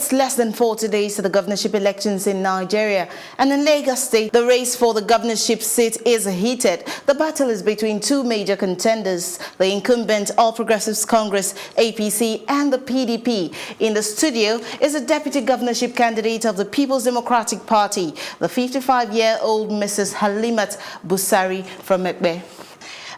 It's less than 40 days to the governorship elections in Nigeria, and in Lagos State, the race for the governorship seat is heated. The battle is between two major contenders, the incumbent All Progressives Congress, APC, and the PDP. In the studio is a deputy governorship candidate of the People's Democratic Party, the 55-year-old Mrs. Haleemat Busari from Ekpe.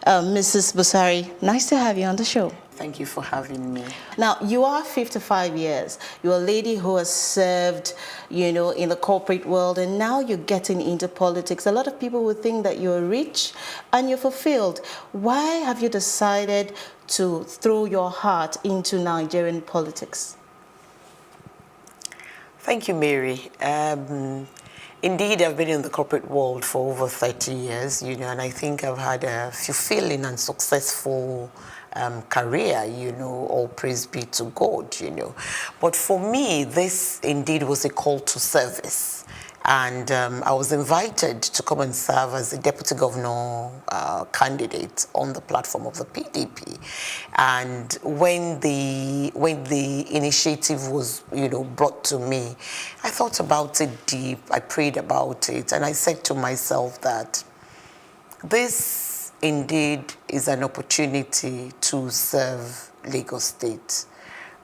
Mrs. Busari, nice to have you on the show. Thank you for having me. Now, you are 55 years. You're a lady who has served, in the corporate world, and now you're getting into politics. A lot of people would think that you're rich and you're fulfilled. Why have you decided to throw your heart into Nigerian politics? Thank you, Mary. Indeed, I've been in the corporate world for over 30 years, and I think I've had a fulfilling and successful career, all praise be to God, But for me, this indeed was a call to service. And I was invited to come and serve as a deputy governor candidate on the platform of the PDP. And when the initiative was, brought to me, I thought about it deep, I prayed about it, and I said to myself that this indeed is an opportunity to serve Lagos State.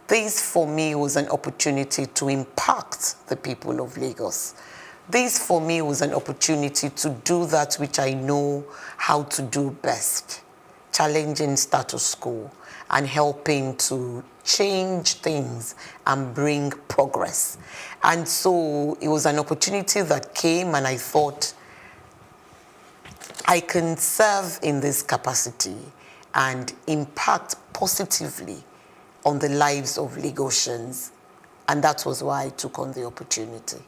This, for me, was an opportunity to impact the people of Lagos. This, for me, was an opportunity to do that which I know how to do best, challenging status quo and helping to change things and bring progress. And so it was an opportunity that came, and I thought, I can serve in this capacity and impact positively on the lives of Lagosians. And that was why I took on the opportunity.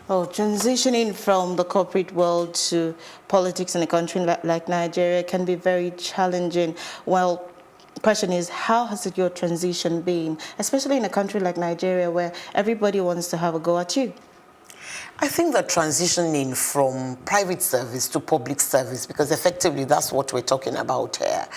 Oh, transitioning from the corporate world to politics in a country like Nigeria can be very challenging. Well, the question is, how has your transition been, especially in a country like Nigeria where everybody wants to have a go at you? I think that transitioning from private service to public service, because effectively that's what we're talking about here,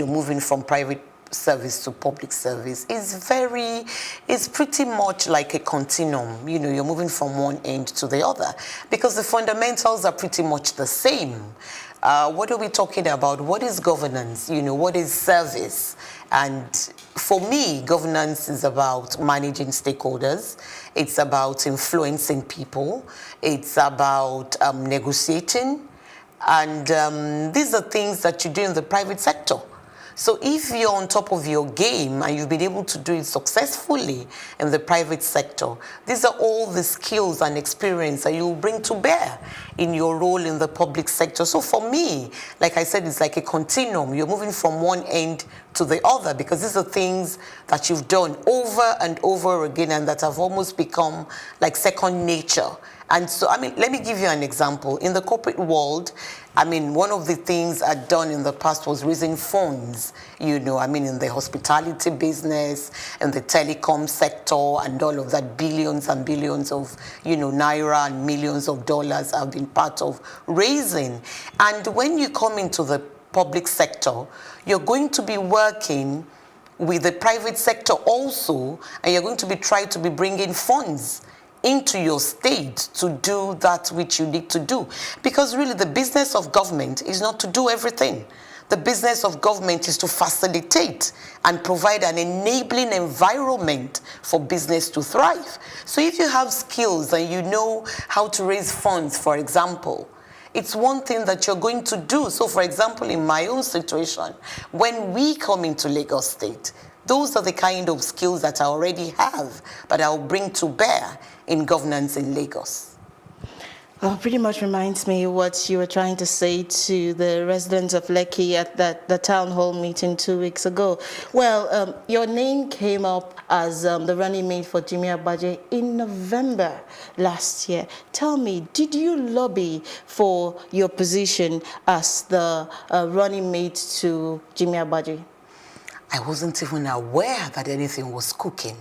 moving from private service to public service is pretty much like a continuum. You're moving from one end to the other because the fundamentals are pretty much the same. What are we talking about? What is governance? What is service? And for me, governance is about managing stakeholders. It's about influencing people. It's about negotiating. And these are things that you do in the private sector. So if you're on top of your game and you've been able to do it successfully in the private sector, these are all the skills and experience that you'll bring to bear in your role in the public sector. So for me, like I said, it's like a continuum. You're moving from one end to the other because these are things that you've done over and over again and that have almost become like second nature. And so, let me give you an example. In the corporate world, one of the things I'd done in the past was raising funds, in the hospitality business, and the telecom sector, and all of that, billions and billions of, naira and millions of dollars I've been part of raising. And when you come into the public sector, you're going to be working with the private sector also, and you're going to be trying to be bringing funds into your state to do that which you need to do. Because really the business of government is not to do everything. The business of government is to facilitate and provide an enabling environment for business to thrive. So if you have skills and you know how to raise funds, for example, it's one thing that you're going to do. So for example, in my own situation, when we come into Lagos State, those are the kind of skills that I already have, but I'll bring to bear in governance in Lagos. Well, pretty much reminds me what you were trying to say to the residents of Lekki at the town hall meeting 2 weeks ago. Well, your name came up as the running mate for Jimmy Agbaje in November last year. Tell me, did you lobby for your position as the running mate to Jimmy Agbaje? I wasn't even aware that anything was cooking.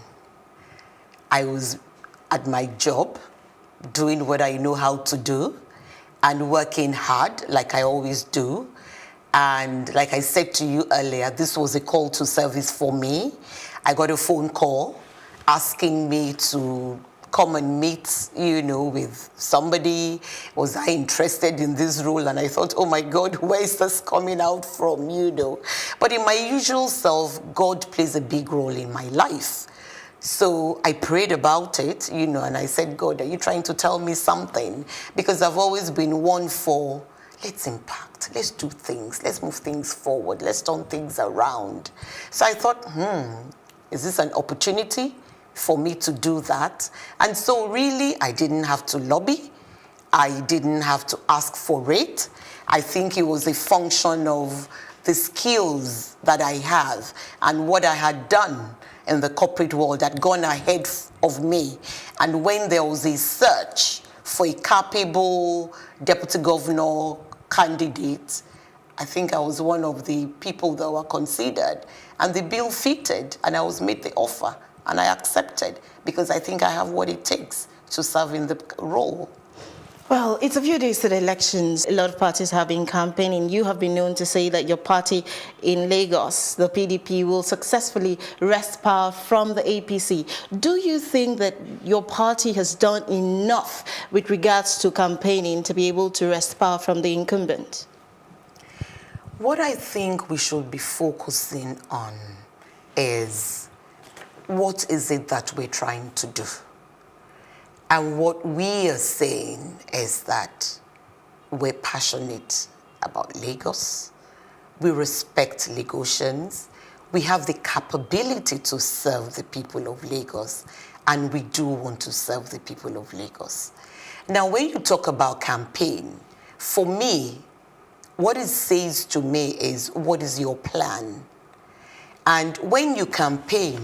I was at my job, doing what I know how to do, and working hard like I always do. And like I said to you earlier, this was a call to service for me. I got a phone call asking me to come and meet, with somebody. Was I interested in this role? And I thought, oh my God, where is this coming out from, But in my usual self, God plays a big role in my life. So I prayed about it, and I said, God, are you trying to tell me something? Because I've always been one for, let's impact, let's do things, let's move things forward, let's turn things around. So I thought, is this an opportunity for me to do that? And so really, I didn't have to lobby. I didn't have to ask for it. I think it was a function of the skills that I have and what I had done in the corporate world had gone ahead of me. And when there was a search for a capable deputy governor candidate, I think I was one of the people that were considered. And the bill fitted, and I was made the offer, and I accepted, because I think I have what it takes to serve in the role. Well, it's a few days to the elections. A lot of parties have been campaigning. You have been known to say that your party in Lagos, the PDP, will successfully wrest power from the APC. Do you think that your party has done enough with regards to campaigning to be able to wrest power from the incumbent? What I think we should be focusing on is, what is it that we're trying to do? And what we are saying is that we're passionate about Lagos. We respect Lagosians. We have the capability to serve the people of Lagos, and we do want to serve the people of Lagos. Now, when you talk about campaign, for me, what it says to me is, what is your plan? And when you campaign,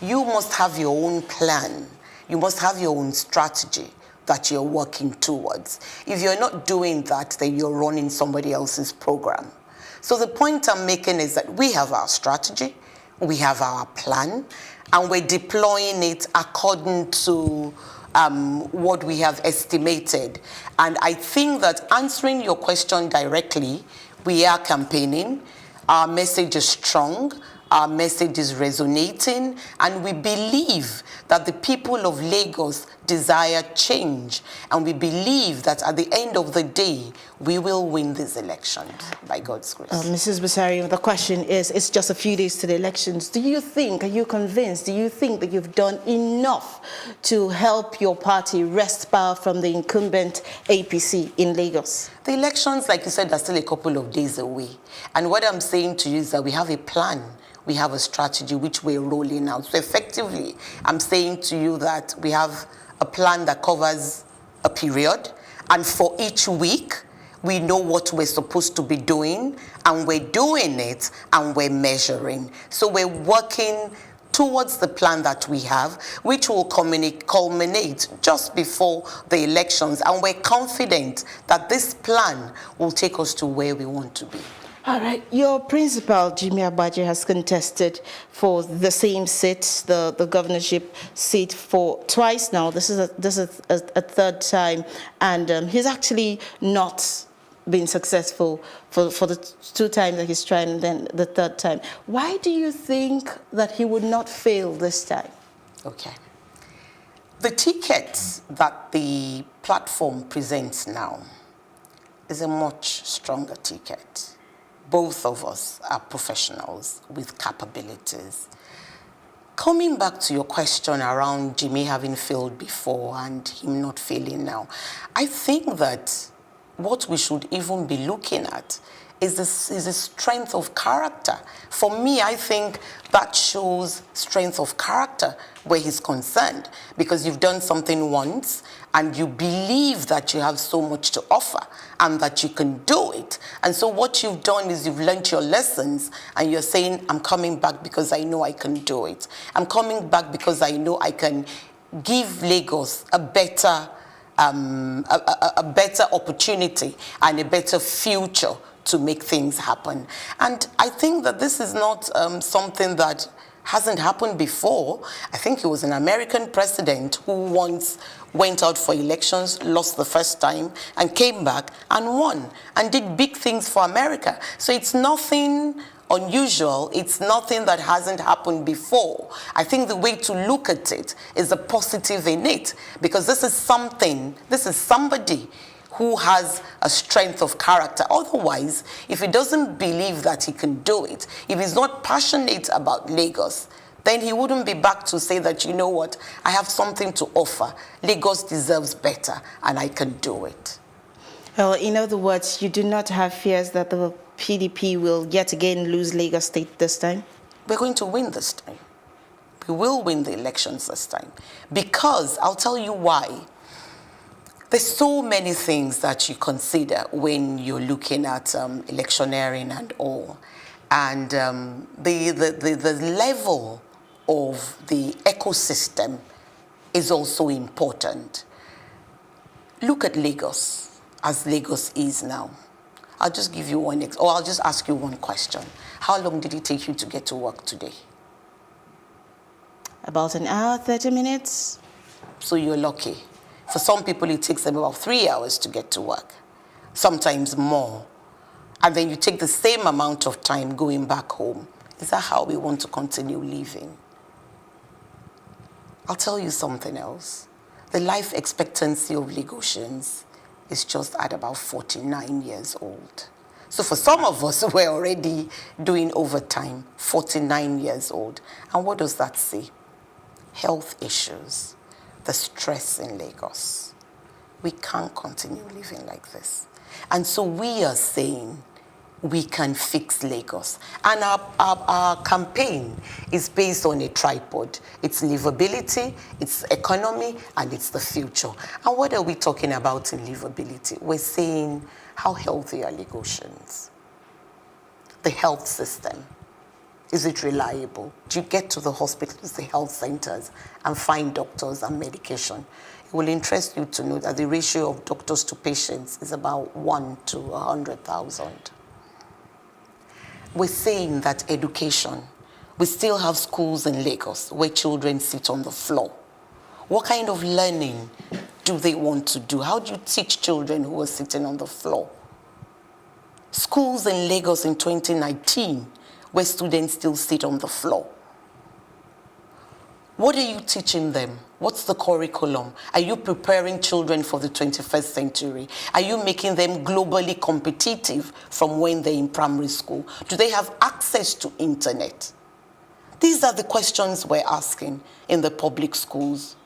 you must have your own plan. You must have your own strategy that you're working towards. If you're not doing that, then you're running somebody else's program. So the point I'm making is that we have our strategy, we have our plan, and we're deploying it according to what we have estimated. And I think that, answering your question directly, we are campaigning. Our message is strong. Our message is resonating, and we believe that the people of Lagos desire change, and we believe that at the end of the day, we will win this election by God's grace. Mrs. Busari, the question is, it's just a few days to the elections. Do you think, are you convinced, do you think that you've done enough to help your party wrest power from the incumbent APC in Lagos? The elections, like you said, are still a couple of days away. And what I'm saying to you is that we have a plan. We have a strategy which we're rolling out. So effectively, I'm saying to you that we have a plan that covers a period, and for each week, we know what we're supposed to be doing, and we're doing it, and we're measuring. So we're working towards the plan that we have, which will culminate just before the elections, and we're confident that this plan will take us to where we want to be. All right. Your principal, Jimmy Agbaje, has contested for the same seat, the governorship seat, for twice now. This is a third time, and he's actually not been successful for the two times that he's tried, and then the third time. Why do you think that he would not fail this time? Okay. The ticket that the platform presents now is a much stronger ticket. Both of us are professionals with capabilities. Coming back to your question around Jimmy having failed before and him not failing now, I think that what we should even be looking at is the strength of character. For me, I think that shows strength of character where he's concerned, because you've done something once and you believe that you have so much to offer and that you can do it. And so what you've done is you've learned your lessons, and you're saying, I'm coming back because I know I can do it. I'm coming back because I know I can give Lagos a better opportunity and a better future to make things happen. And I think that this is not something that hasn't happened before. I think it was an American president who once went out for elections, lost the first time, and came back and won, and did big things for America. So it's nothing unusual. It's nothing that hasn't happened before. I think the way to look at it is the positive in it, because this is somebody who has a strength of character. Otherwise, if he doesn't believe that he can do it, if he's not passionate about Lagos, then he wouldn't be back to say that, you know what, I have something to offer. Lagos deserves better, and I can do it. Well, in other words, you do not have fears that the PDP will yet again lose Lagos State this time? We're going to win this time. We will win the elections this time. Because, I'll tell you why. There's so many things that you consider when you're looking at electioneering and all. And the level of the ecosystem is also important. Look at Lagos, as Lagos is now. I'll just give you I'll just ask you one question. How long did it take you to get to work today? About an hour, 30 minutes. So you're lucky. For some people, it takes them about 3 hours to get to work, sometimes more. And then you take the same amount of time going back home. Is that how we want to continue living? I'll tell you something else. The life expectancy of Lagosians is just at about 49 years old. So for some of us, we're already doing overtime, 49 years old. And what does that say? Health issues, the stress in Lagos. We can't continue living like this. And so we are saying, we can fix Lagos. And our campaign is based on a tripod. It's livability, it's economy, and it's the future. And what are we talking about in livability? We're saying, how healthy are Lagosians? The health system. Is it reliable? Do you get to the hospitals, the health centers, and find doctors and medication? It will interest you to know that the ratio of doctors to patients is about 1 to 100,000. We're saying that education, we still have schools in Lagos where children sit on the floor. What kind of learning do they want to do? How do you teach children who are sitting on the floor? Schools in Lagos in 2019 where students still sit on the floor. What are you teaching them? What's the curriculum? Are you preparing children for the 21st century? Are you making them globally competitive from when they're in primary school? Do they have access to internet? These are the questions we're asking in the public schools.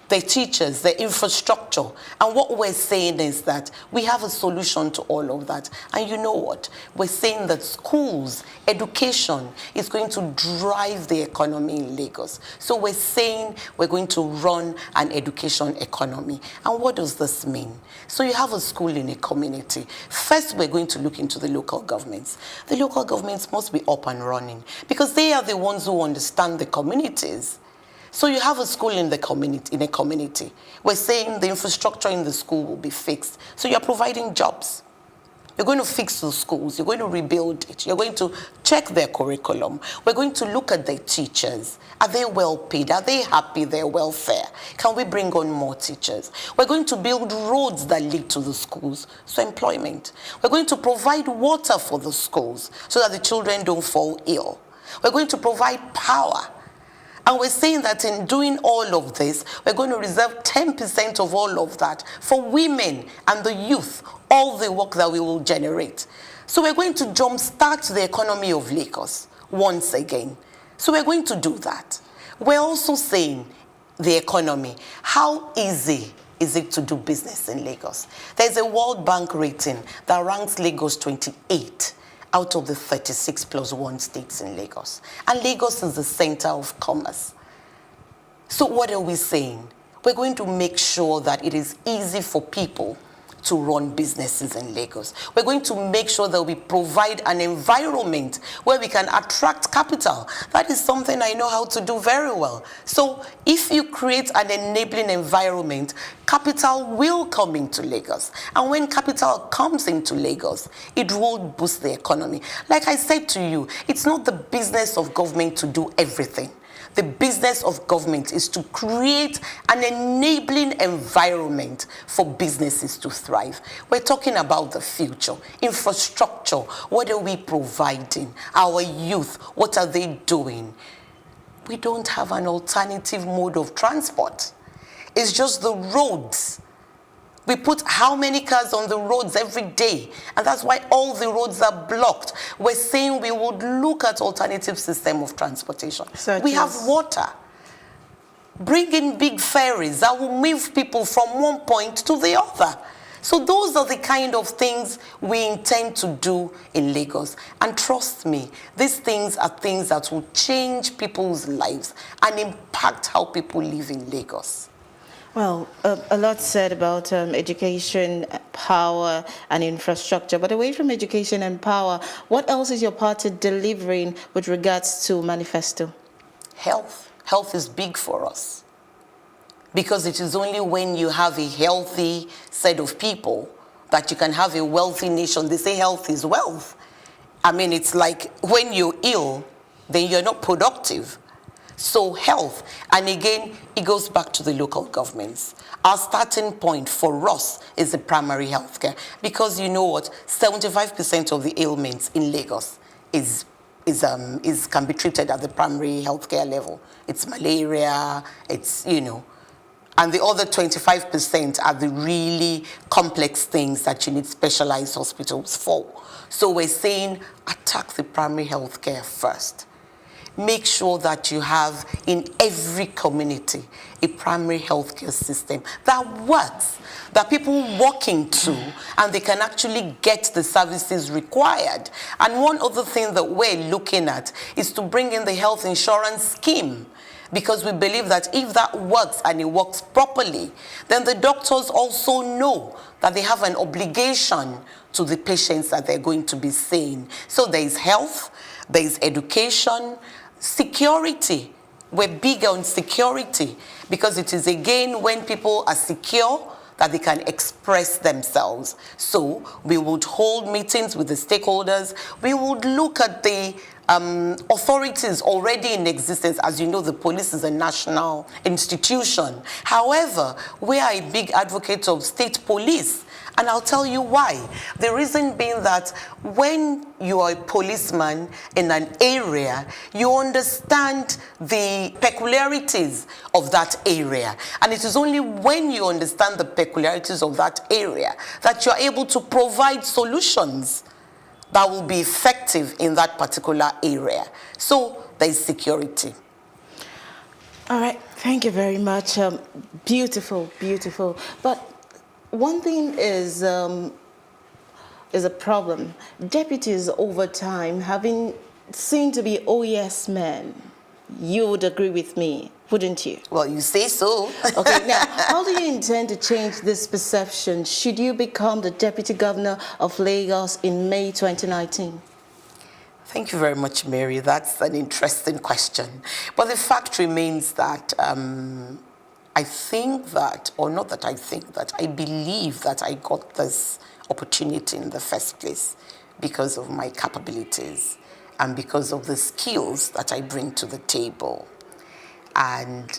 Their teachers, their infrastructure. And what we're saying is that we have a solution to all of that. And you know what? We're saying that schools, education is going to drive the economy in Lagos. So we're saying we're going to run an education economy. And what does this mean? So you have a school in a community. First, we're going to look into the local governments. The local governments must be up and running because they are the ones who understand the communities. So you have a school in a community. We're saying the infrastructure in the school will be fixed. So you're providing jobs. You're going to fix the schools. You're going to rebuild it. You're going to check their curriculum. We're going to look at their teachers. Are they well paid? Are they happy? Their welfare? Can we bring on more teachers? We're going to build roads that lead to the schools. So employment. We're going to provide water for the schools so that the children don't fall ill. We're going to provide power. And we're saying that in doing all of this, we're going to reserve 10% of all of that for women and the youth, all the work that we will generate. So we're going to jumpstart the economy of Lagos once again. So we're going to do that. We're also saying the economy. How easy is it to do business in Lagos? There's a World Bank rating that ranks Lagos 28. Out of the 36+1 states in Lagos. And Lagos is the center of commerce. So what are we saying? We're going to make sure that it is easy for people to run businesses in Lagos. We're going to make sure that we provide an environment where we can attract capital. That is something I know how to do very well. So if you create an enabling environment, capital will come into Lagos. And when capital comes into Lagos, it will boost the economy. Like I said to you, it's not the business of government to do everything. The business of government is to create an enabling environment for businesses to thrive. We're talking about the future, infrastructure. What are we providing? Our youth, what are they doing? We don't have an alternative mode of transport. It's just the roads. We put how many cars on the roads every day? And that's why all the roads are blocked. We're saying we would look at alternative system of transportation. We have water. Bring in big ferries that will move people from one point to the other. So those are the kind of things we intend to do in Lagos. And trust me, these things are things that will change people's lives and impact how people live in Lagos. Well, a lot said about education, power, and infrastructure. But away from education and power, what else is your party delivering with regards to manifesto? Health. Health is big for us. Because it is only when you have a healthy set of people that you can have a wealthy nation. They say health is wealth. I mean, it's like when you're ill, then you're not productive. So health, and again, it goes back to the local governments. Our starting point for us is the primary health care, because you know what, 75% of the ailments in Lagos can be treated at the primary health care level. It's malaria, it's, you know, and the other 25% are the really complex things that you need specialized hospitals for. So we're saying attack the primary health care first. Make sure that you have in every community a primary healthcare system that works, that people walk into and they can actually get the services required. And one other thing that we're looking at is to bring in the health insurance scheme, because we believe that if that works and it works properly, then the doctors also know that they have an obligation to the patients that they're going to be seeing. So there is health, there is education, security. We're big on security because it is again when people are secure that they can express themselves. So we would hold meetings with the stakeholders. We would look at the authorities already in existence. As you know, the police is a national institution. However, we are a big advocate of state police. And I'll tell you why. The reason being that when you are a policeman in an area, you understand the peculiarities of that area. And it is only when you understand the peculiarities of that area that you're able to provide solutions that will be effective in that particular area. So there is security. All right, thank you very much. Beautiful, beautiful. But one thing is a problem. Deputies over time having seen to be OES men. You would agree with me, wouldn't you? Well, you say so. Okay, now, how do you intend to change this perception should you become the Deputy Governor of Lagos in May 2019? Thank you very much, Mary. That's an interesting question. But the fact remains that I think that, or not that I think that, I believe that I got this opportunity in the first place because of my capabilities and because of the skills that I bring to the table. And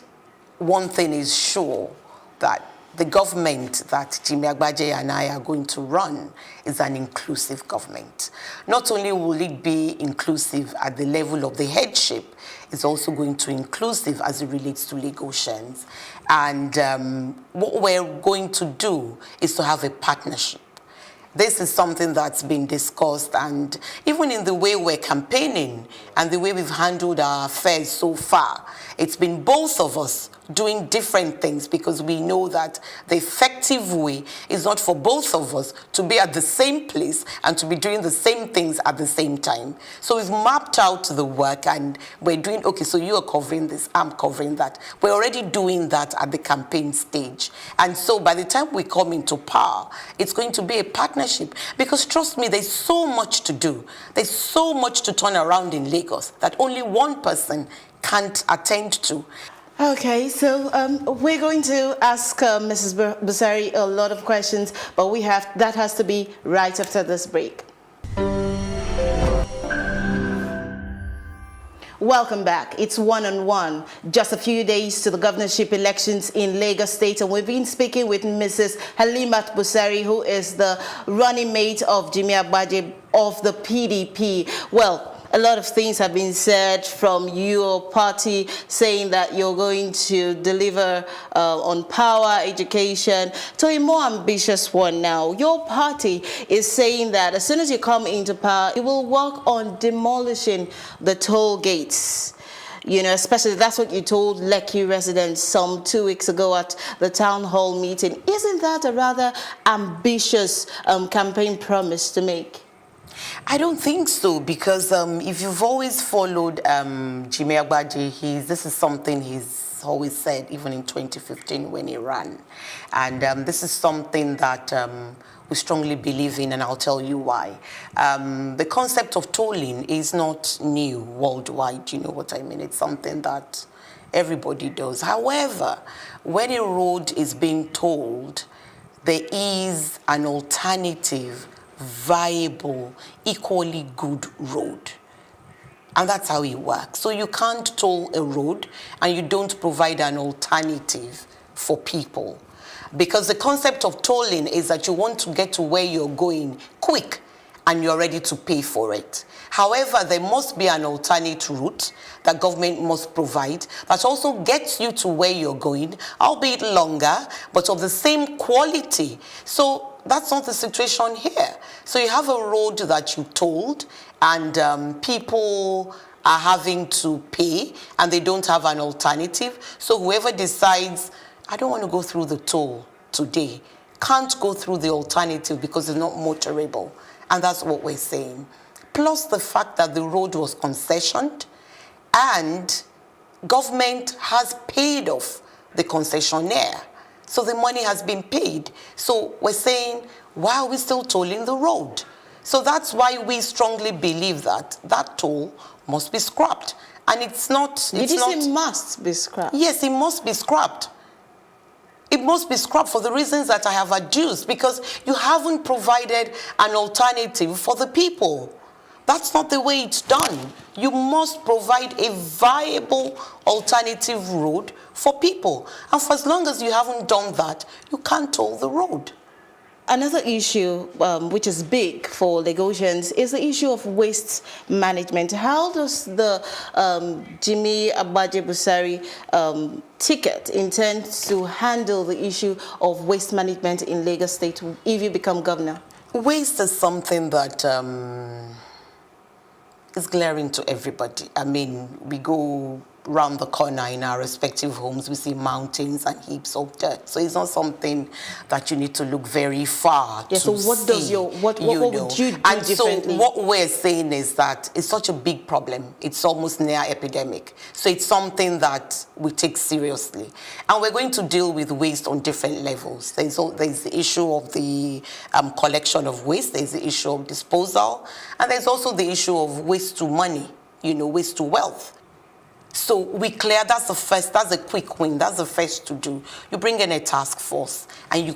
one thing is sure, that the government that Jimmy Agbaje and I are going to run is an inclusive government. Not only will it be inclusive at the level of the headship, it's also going to be inclusive as it relates to Lagosians. And what we're going to do is to have a partnership. This is something that's been discussed, and even in the way we're campaigning and the way we've handled our affairs so far, it's been both of us doing different things, because we know that the effective way is not for both of us to be at the same place and to be doing the same things at the same time. So we've mapped out the work and we're doing, okay, so you are covering this, I'm covering that. We're already doing that at the campaign stage. And so by the time we come into power, it's going to be a partnership, because trust me, there's so much to do. There's so much to turn around in Lagos that only one person can't attend to. Okay, so we're going to ask Mrs. Busari a lot of questions, but that has to be right after this break. Welcome back. It's one-on-one. Just a few days to the governorship elections in Lagos State, and we've been speaking with Mrs. Haleemat Busari, who is the running mate of Jimmy Agbaje of the PDP. Well, a lot of things have been said from your party, saying that you're going to deliver on power, education, to a more ambitious one now. Your party is saying that as soon as you come into power, you will work on demolishing the toll gates. You know, especially that's what you told Lekki residents some 2 weeks ago at the town hall meeting. Isn't that a rather ambitious campaign promise to make? I don't think so, because if you've always followed Jimmy Agbaje, this is something he's always said, even in 2015 when he ran. And this is something that we strongly believe in, and I'll tell you why. The concept of tolling is not new worldwide, you know what I mean? It's something that everybody does. However, when a road is being tolled, there is an alternative, viable, equally good road. And that's how it works. So you can't toll a road and you don't provide an alternative for people. Because the concept of tolling is that you want to get to where you're going quick and you're ready to pay for it. However, there must be an alternate route that government must provide that also gets you to where you're going, albeit longer, but of the same quality. So that's not the situation here. So you have a road that you tolled, and people are having to pay, and they don't have an alternative. So whoever decides, I don't want to go through the toll today, can't go through the alternative because it's not motorable. And that's what we're saying. Plus the fact that the road was concessioned, and government has paid off the concessionaire. So the money has been paid. So we're saying, why are we still tolling the road? So that's why we strongly believe that that toll must be scrapped. And it's not... Did you say must be scrapped? Yes, it must be scrapped. It must be scrapped for the reasons that I have adduced, because you haven't provided an alternative for the people. That's not the way it's done. You must provide a viable alternative road for people. And for as long as you haven't done that, you can't toll the road. Another issue which is big for Lagosians is the issue of waste management. How does the Jimmy Agbaje Busari ticket intend to handle the issue of waste management in Lagos State if you become governor? Waste is something that is glaring to everybody. I mean, we go round the corner in our respective homes, we see mountains and heaps of dirt. So it's not something that you need to look very far to so what see, does what would you do and differently? So what we're saying is that it's such a big problem. It's almost near epidemic. So it's something that we take seriously. And we're going to deal with waste on different levels. There's the issue of the collection of waste. There's the issue of disposal. And there's also the issue of waste to money, you know, waste to wealth. So we clear, that's a quick win, that's the first to do. You bring in a task force and you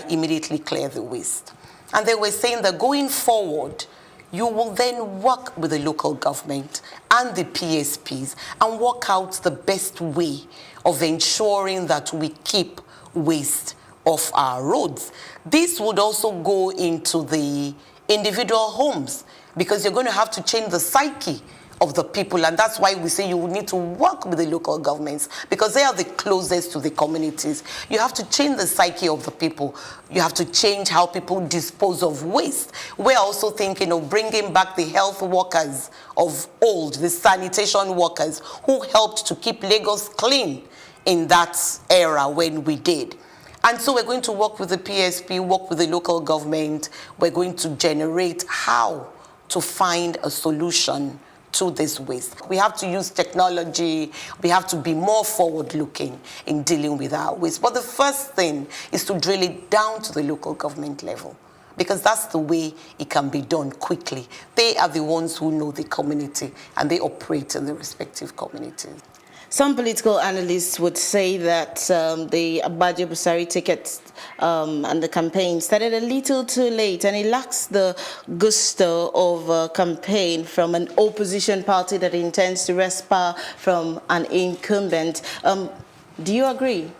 immediately clear the waste. And they were saying that going forward, you will then work with the local government and the PSPs and work out the best way of ensuring that we keep waste off our roads. This would also go into the individual homes, because you're going to have to change the psyche of the people, and that's why we say you will need to work with the local governments, because they are the closest to the communities. You have to change the psyche of the people. You have to change how people dispose of waste. We're also thinking of bringing back the health workers of old, the sanitation workers who helped to keep Lagos clean in that era when we did. And so we're going to work with the PSP, work with the local government. We're going to generate how to find a solution to this waste. We have to use technology. We have to be more forward-looking in dealing with our waste. But the first thing is to drill it down to the local government level, because that's the way it can be done quickly. They are the ones who know the community, and they operate in the respective communities. Some political analysts would say that the Haleemat Busari ticket and the campaign started a little too late, and it lacks the gusto of a campaign from an opposition party that intends to wrest power from an incumbent. Do you agree?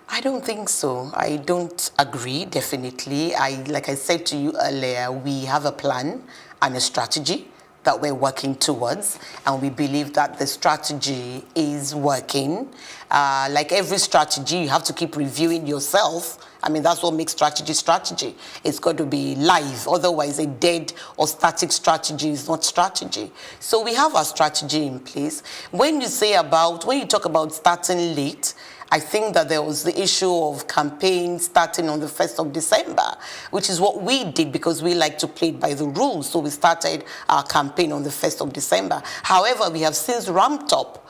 I don't think so. I don't agree, definitely. Like I said to you earlier, we have a plan and a strategy that we're working towards, and we believe that the strategy is working. Like every strategy, you have to keep reviewing yourself. I mean, that's what makes strategy. It's got to be live. Otherwise, a dead or static strategy is not strategy. So we have our strategy in place. When you talk about starting late, I think that there was the issue of campaign starting on the 1st of December, which is what we did because we like to play it by the rules. So we started our campaign on the 1st of December. However, we have since ramped up,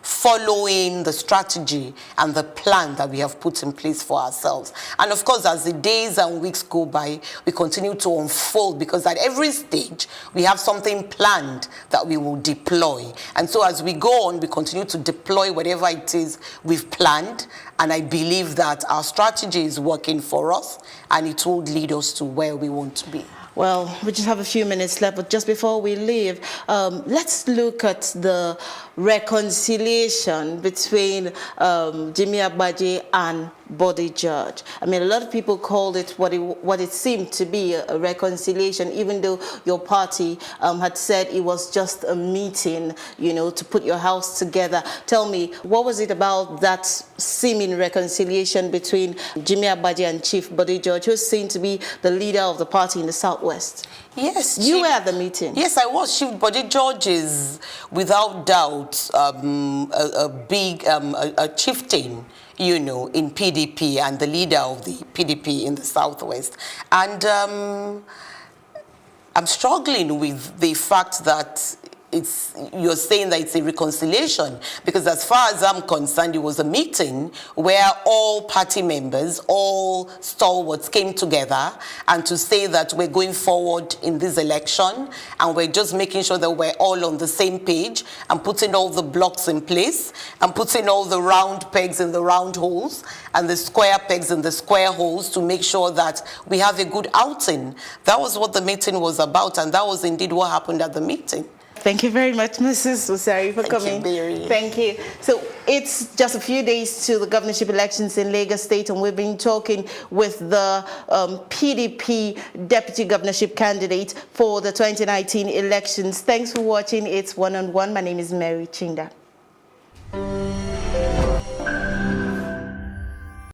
following the strategy and the plan that we have put in place for ourselves. And of course, as the days and weeks go by, we continue to unfold because at every stage, we have something planned that we will deploy. And so as we go on, we continue to deploy whatever it is we've planned. And I believe that our strategy is working for us and it will lead us to where we want to be. Well, we just have a few minutes left, but just before we leave, let's look at the reconciliation between Jimmy Agbaje and Body George. I mean, a lot of people called it what it seemed to be a reconciliation, even though your party had said it was just a meeting, to put your house together. Tell me, what was it about that seeming reconciliation between Jimmy Agbaje and Chief Body George, who's seen to be the leader of the party in the Southwest? Yes. You were at the meeting. Yes, I was. Chief Body George is, without doubt, a big chieftain, in PDP and the leader of the PDP in the Southwest. And I'm struggling with the fact that you're saying that it's a reconciliation, because as far as I'm concerned, it was a meeting where all party members, all stalwarts came together and to say that we're going forward in this election and we're just making sure that we're all on the same page and putting all the blocks in place and putting all the round pegs in the round holes and the square pegs in the square holes to make sure that we have a good outing. That was what the meeting was about, and that was indeed what happened at the meeting. Thank you very much, Mrs. Busari, for coming. Thank you, Mary. Thank you. So it's just a few days to the governorship elections in Lagos State, and we've been talking with the PDP deputy governorship candidate for the 2019 elections. Thanks for watching. It's One on One. My name is Mary Chinda.